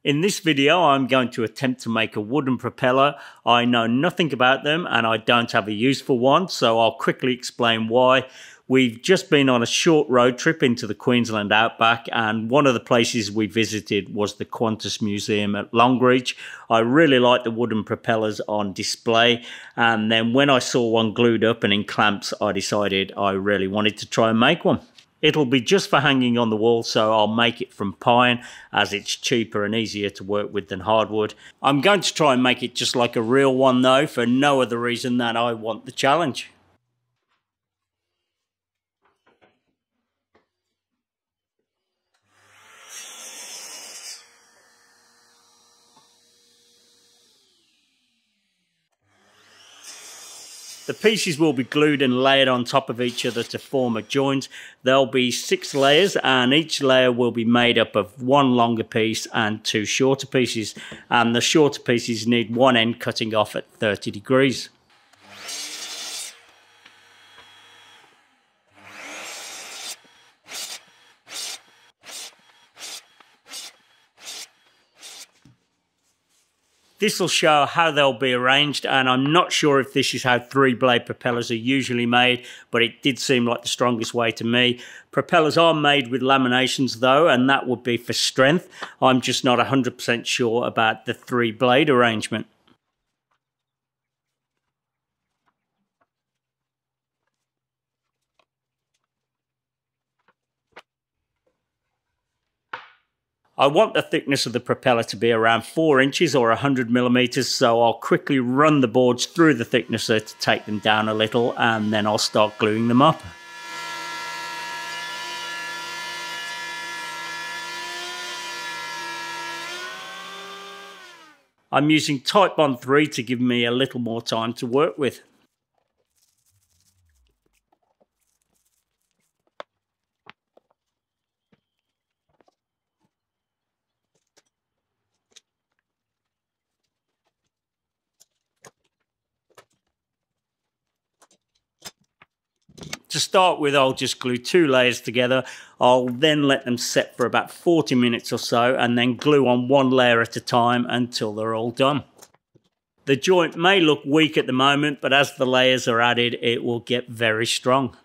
In this video, I'm going to attempt to make a wooden propeller. I know nothing about them and I don't have a use for one, so I'll quickly explain why. We've just been on a short road trip into the Queensland outback, and one of the places we visited was the Qantas Museum at Longreach. I really liked the wooden propellers on display, and then when I saw one glued up and in clamps, I decided I really wanted to try and make one. It'll be just for hanging on the wall, so I'll make it from pine as it's cheaper and easier to work with than hardwood. I'm going to try and make it just like a real one though, for no other reason than I want the challenge. The pieces will be glued and layered on top of each other to form a joint. There'll be 6 layers and each layer will be made up of one longer piece and 2 shorter pieces. And the shorter pieces need one end cutting off at 30 degrees. This will show how they'll be arranged, and I'm not sure if this is how 3-blade propellers are usually made, but it did seem like the strongest way to me. Propellers are made with laminations though, and that would be for strength. I'm just not 100% sure about the 3-blade arrangement. I want the thickness of the propeller to be around 4 inches or 100 millimeters, so I'll quickly run the boards through the thicknesser to take them down a little, and then I'll start gluing them up. I'm using Type Bond 3 to give me a little more time to work with. To start with, I'll just glue 2 layers together. I'll then let them set for about 40 minutes or so and then glue on 1 layer at a time until they're all done. The joint may look weak at the moment, but as the layers are added, it will get very strong.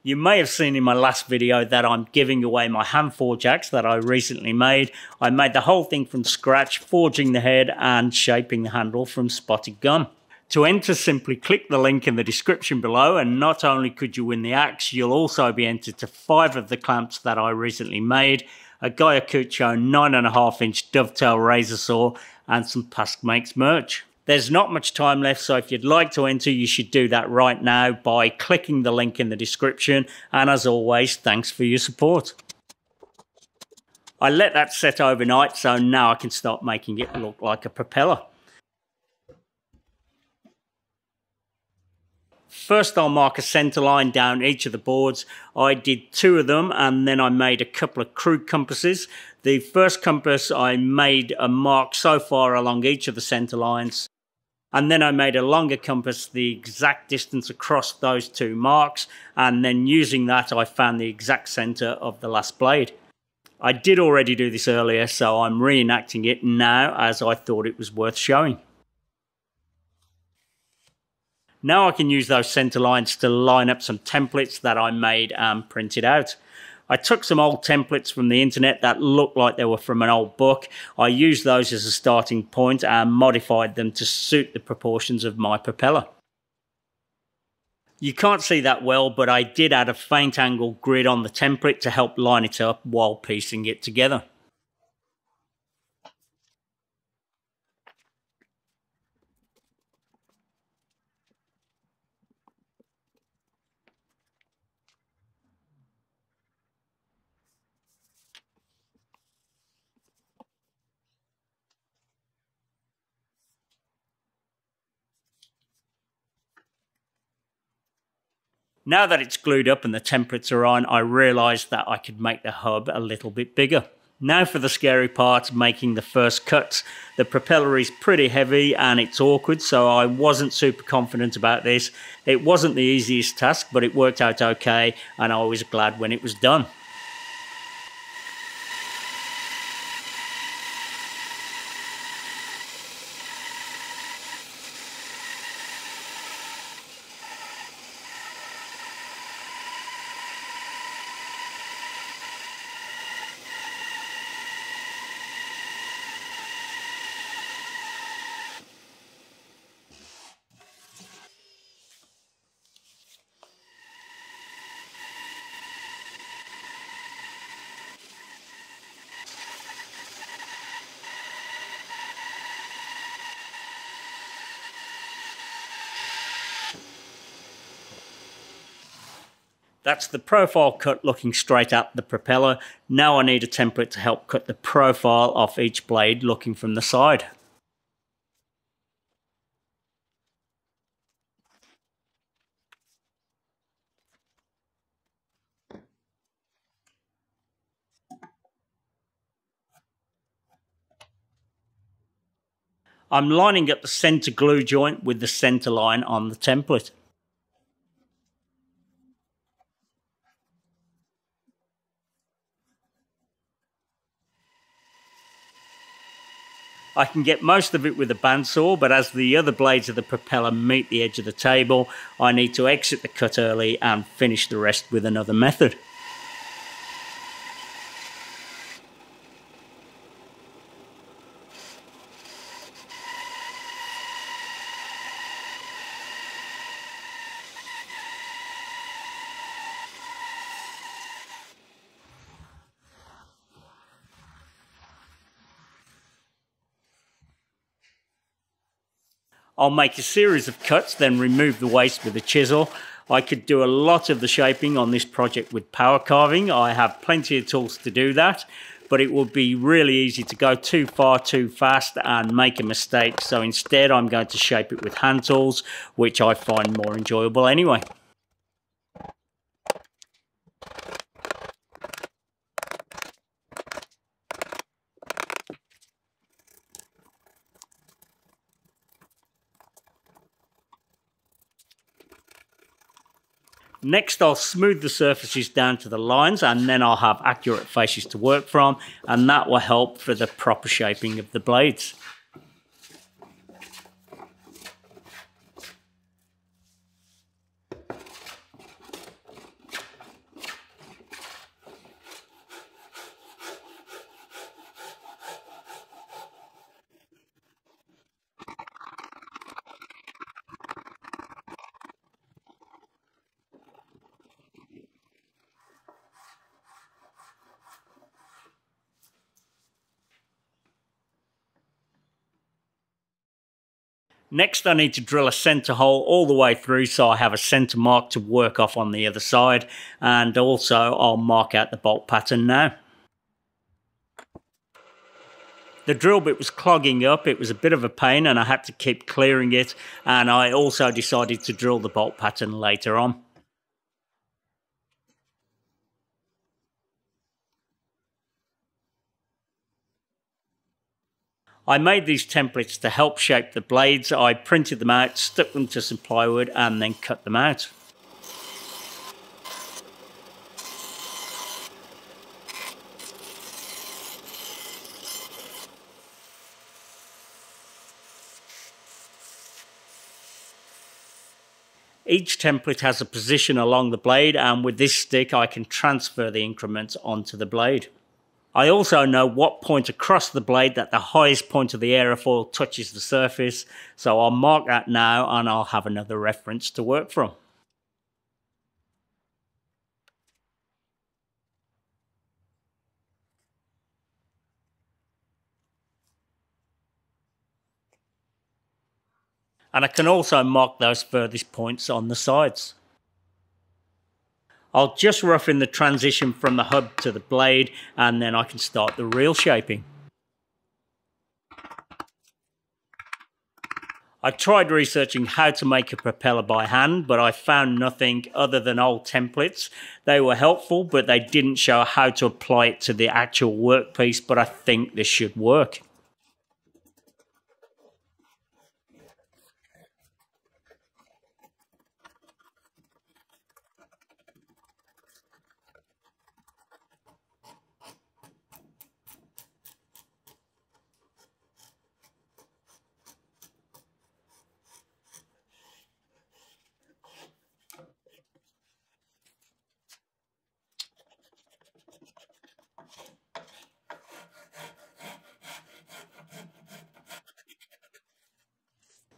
You may have seen in my last video that I'm giving away my hand forge axe that I recently made. I made the whole thing from scratch, forging the head and shaping the handle from spotted gum. To enter, simply click the link in the description below, and not only could you win the axe, you'll also be entered to 5 of the clamps that I recently made, a Ayacucho 9.5-inch dovetail razor saw and some Pask Makes merch. There's not much time left, so if you'd like to enter, you should do that right now by clicking the link in the description. And as always, thanks for your support. I let that set overnight, so now I can start making it look like a propeller. First, I'll mark a center line down each of the boards. I did 2 of them, and then I made a couple of crude compasses. The first compass, I made a mark so far along each of the center lines. And then I made a longer compass the exact distance across those 2 marks, and then using that I found the exact center of the last blade. I did already do this earlier, so I'm reenacting it now as I thought it was worth showing. Now I can use those center lines to line up some templates that I made and printed out. I took some old templates from the internet that looked like they were from an old book. I used those as a starting point and modified them to suit the proportions of my propeller. You can't see that well, but I did add a faint angle grid on the template to help line it up while piecing it together. Now that it's glued up and the templates are on, I realised that I could make the hub a little bit bigger. Now for the scary part, making the first cuts. The propeller is pretty heavy and it's awkward, so I wasn't super confident about this. It wasn't the easiest task, but it worked out okay, and I was glad when it was done. That's the profile cut looking straight at the propeller. Now I need a template to help cut the profile off each blade looking from the side. I'm lining up the center glue joint with the center line on the template. I can get most of it with a bandsaw, but as the other blades of the propeller meet the edge of the table, I need to exit the cut early and finish the rest with another method. I'll make a series of cuts, then remove the waste with a chisel. I could do a lot of the shaping on this project with power carving. I have plenty of tools to do that, but it would be really easy to go too far too fast and make a mistake. So instead I'm going to shape it with hand tools, which I find more enjoyable anyway. Next, I'll smooth the surfaces down to the lines, and then I'll have accurate faces to work from, and that will help for the proper shaping of the blades. Next, I need to drill a center hole all the way through so I have a center mark to work off on the other side, and also I'll mark out the bolt pattern now. The drill bit was clogging up, it was a bit of a pain and I had to keep clearing it, and I also decided to drill the bolt pattern later on. I made these templates to help shape the blades. I printed them out, stuck them to some plywood and then cut them out. Each template has a position along the blade, and with this stick I can transfer the increments onto the blade. I also know what point across the blade that the highest point of the aerofoil touches the surface, so I'll mark that now and I'll have another reference to work from. And I can also mark those furthest points on the sides. I'll just rough in the transition from the hub to the blade, and then I can start the real shaping. I tried researching how to make a propeller by hand, but I found nothing other than old templates. They were helpful, but they didn't show how to apply it to the actual workpiece, but I think this should work.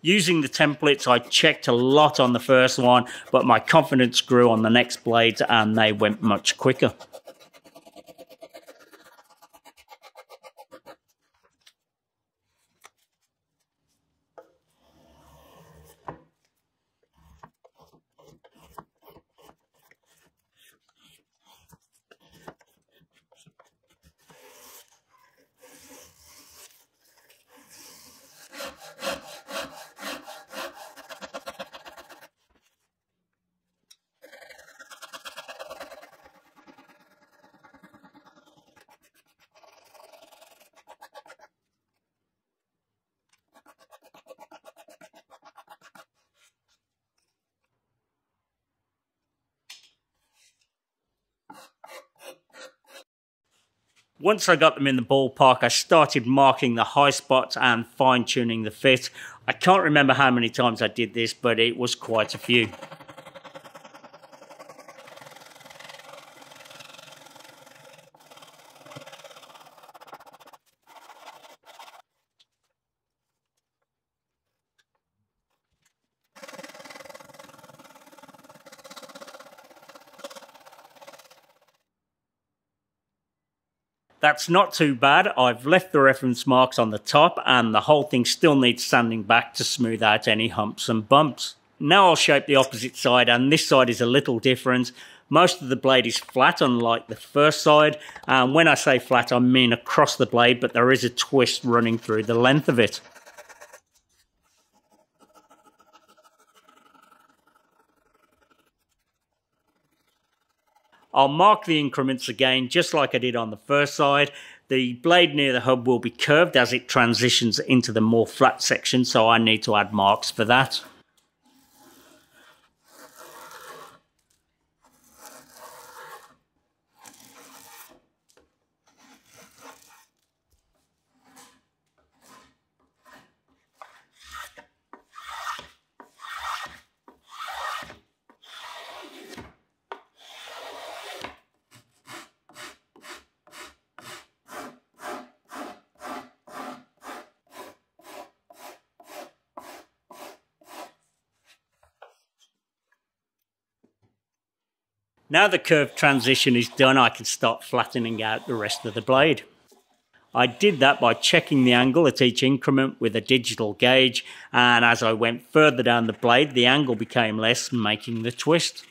Using the templates, I checked a lot on the first one, but my confidence grew on the next blades and they went much quicker. Once I got them in the ballpark, I started marking the high spots and fine-tuning the fit. I can't remember how many times I did this, but it was quite a few. That's not too bad. I've left the reference marks on the top and the whole thing still needs sanding back to smooth out any humps and bumps. Now I'll shape the opposite side, and this side is a little different. Most of the blade is flat, unlike the first side, and when I say flat I mean across the blade, but there is a twist running through the length of it. I'll mark the increments again, just like I did on the first side. The blade near the hub will be curved as it transitions into the more flat section, so I need to add marks for that. Now the curved transition is done, I can start flattening out the rest of the blade. I did that by checking the angle at each increment with a digital gauge, and as I went further down the blade, the angle became less, making the twist.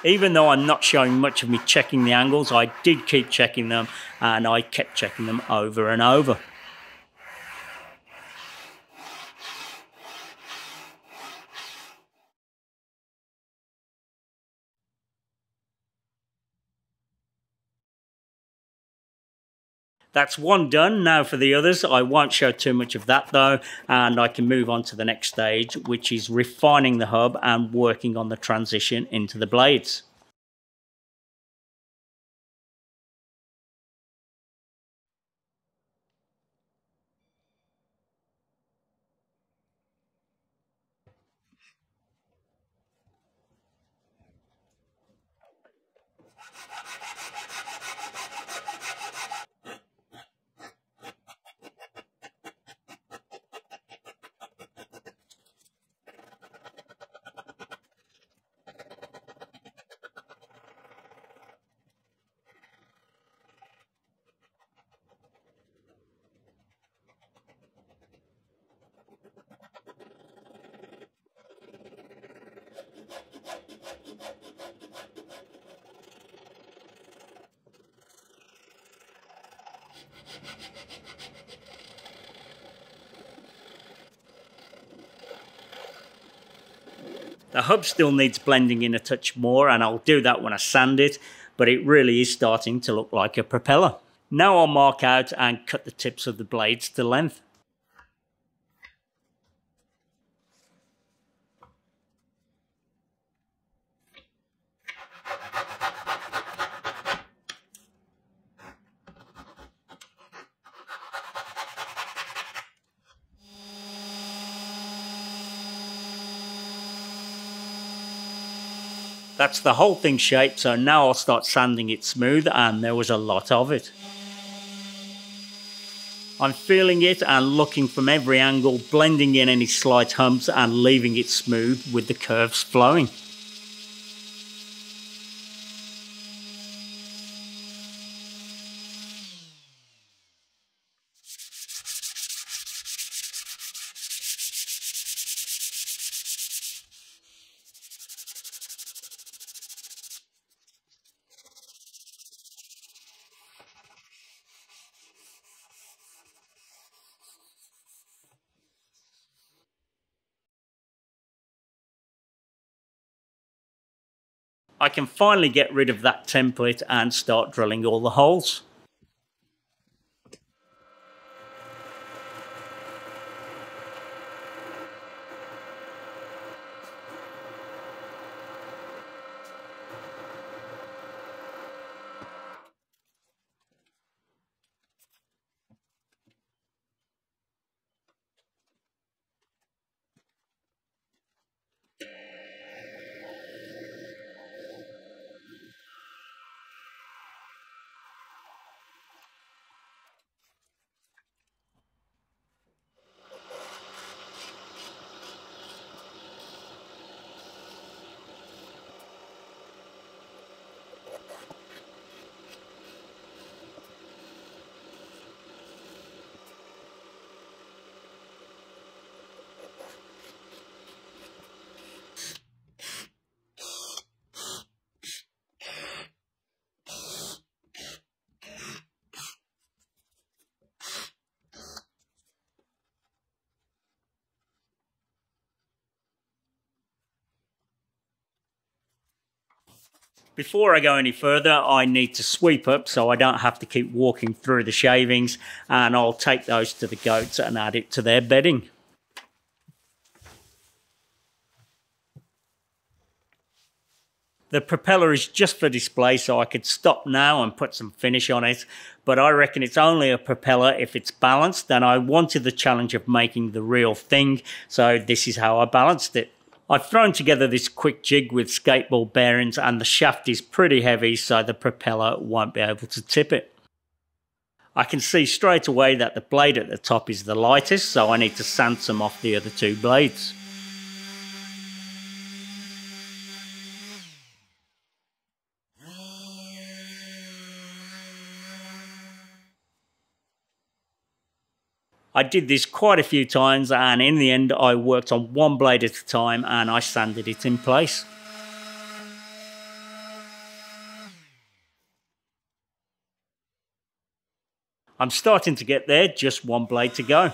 Even though I'm not showing much of me checking the angles, I did keep checking them, and I kept checking them over and over. That's one done. Now for the others. I won't show too much of that though, and I can move on to the next stage, which is refining the hub and working on the transition into the blades. The hub still needs blending in a touch more, and I'll do that when I sand it, but it really is starting to look like a propeller. Now I'll mark out and cut the tips of the blades to length. That's the whole thing shaped, so now I'll start sanding it smooth, and there was a lot of it. I'm feeling it and looking from every angle, blending in any slight humps and leaving it smooth with the curves flowing. I can finally get rid of that template and start drilling all the holes. Before I go any further, I need to sweep up so I don't have to keep walking through the shavings, and I'll take those to the goats and add it to their bedding. The propeller is just for display, so I could stop now and put some finish on it, but I reckon it's only a propeller if it's balanced, and I wanted the challenge of making the real thing, so this is how I balanced it. I've thrown together this quick jig with skateboard bearings, and the shaft is pretty heavy, so the propeller won't be able to tip it. I can see straight away that the blade at the top is the lightest, so I need to sand some off the other two blades. I did this quite a few times, and in the end I worked on one blade at a time and I sanded it in place. I'm starting to get there, just one blade to go.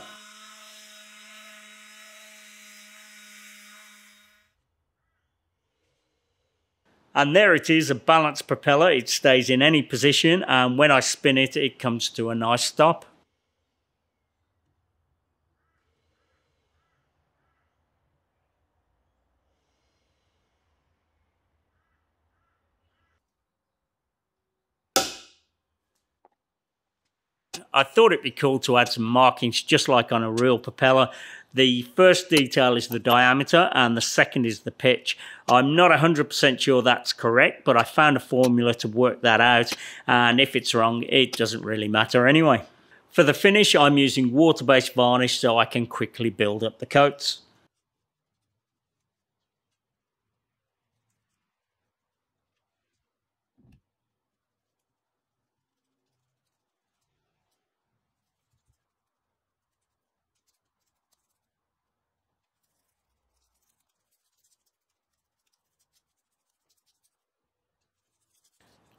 And there it is, a balanced propeller. It stays in any position, and when I spin it, it comes to a nice stop. I thought it'd be cool to add some markings just like on a real propeller. The first detail is the diameter and the second is the pitch. I'm not 100% sure that's correct, but I found a formula to work that out, and if it's wrong, it doesn't really matter anyway. For the finish, I'm using water-based varnish so I can quickly build up the coats.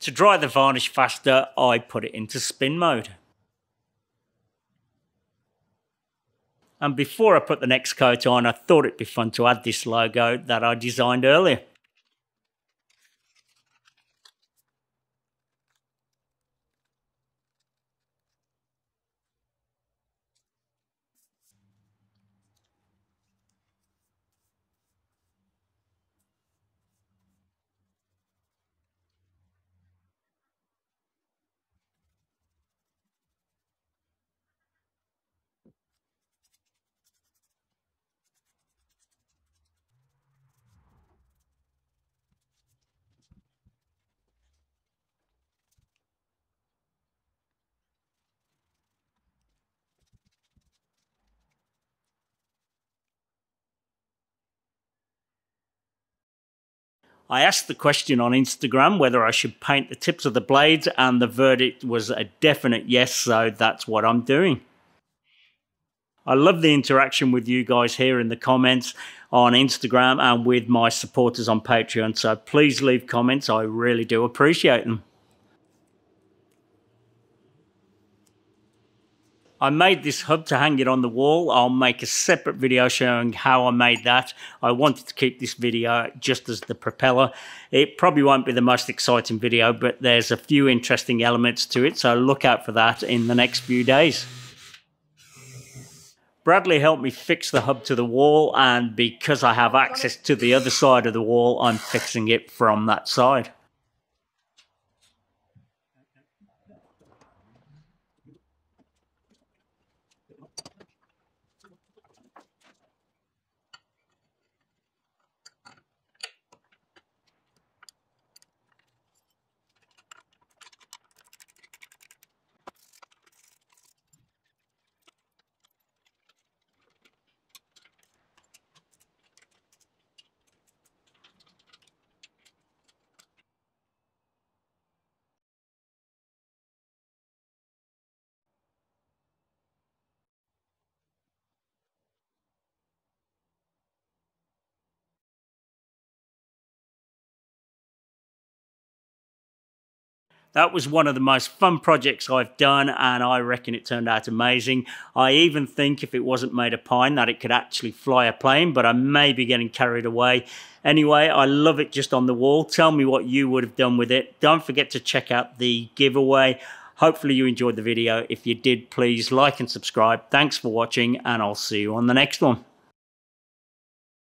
To dry the varnish faster, I put it into spin mode. And before I put the next coat on, I thought it'd be fun to add this logo that I designed earlier. I asked the question on Instagram whether I should paint the tips of the blades, and the verdict was a definite yes, so that's what I'm doing. I love the interaction with you guys here in the comments on Instagram and with my supporters on Patreon, so please leave comments. I really do appreciate them. I made this hub to hang it on the wall. I'll make a separate video showing how I made that. I wanted to keep this video just as the propeller. It probably won't be the most exciting video, but there's a few interesting elements to it, so look out for that in the next few days. Bradley helped me fix the hub to the wall, and because I have access to the other side of the wall, I'm fixing it from that side. That was one of the most fun projects I've done, and I reckon it turned out amazing. I even think if it wasn't made of pine that it could actually fly a plane, but I may be getting carried away. Anyway, I love it just on the wall. Tell me what you would have done with it. Don't forget to check out the giveaway. Hopefully you enjoyed the video. If you did, please like and subscribe. Thanks for watching, and I'll see you on the next one.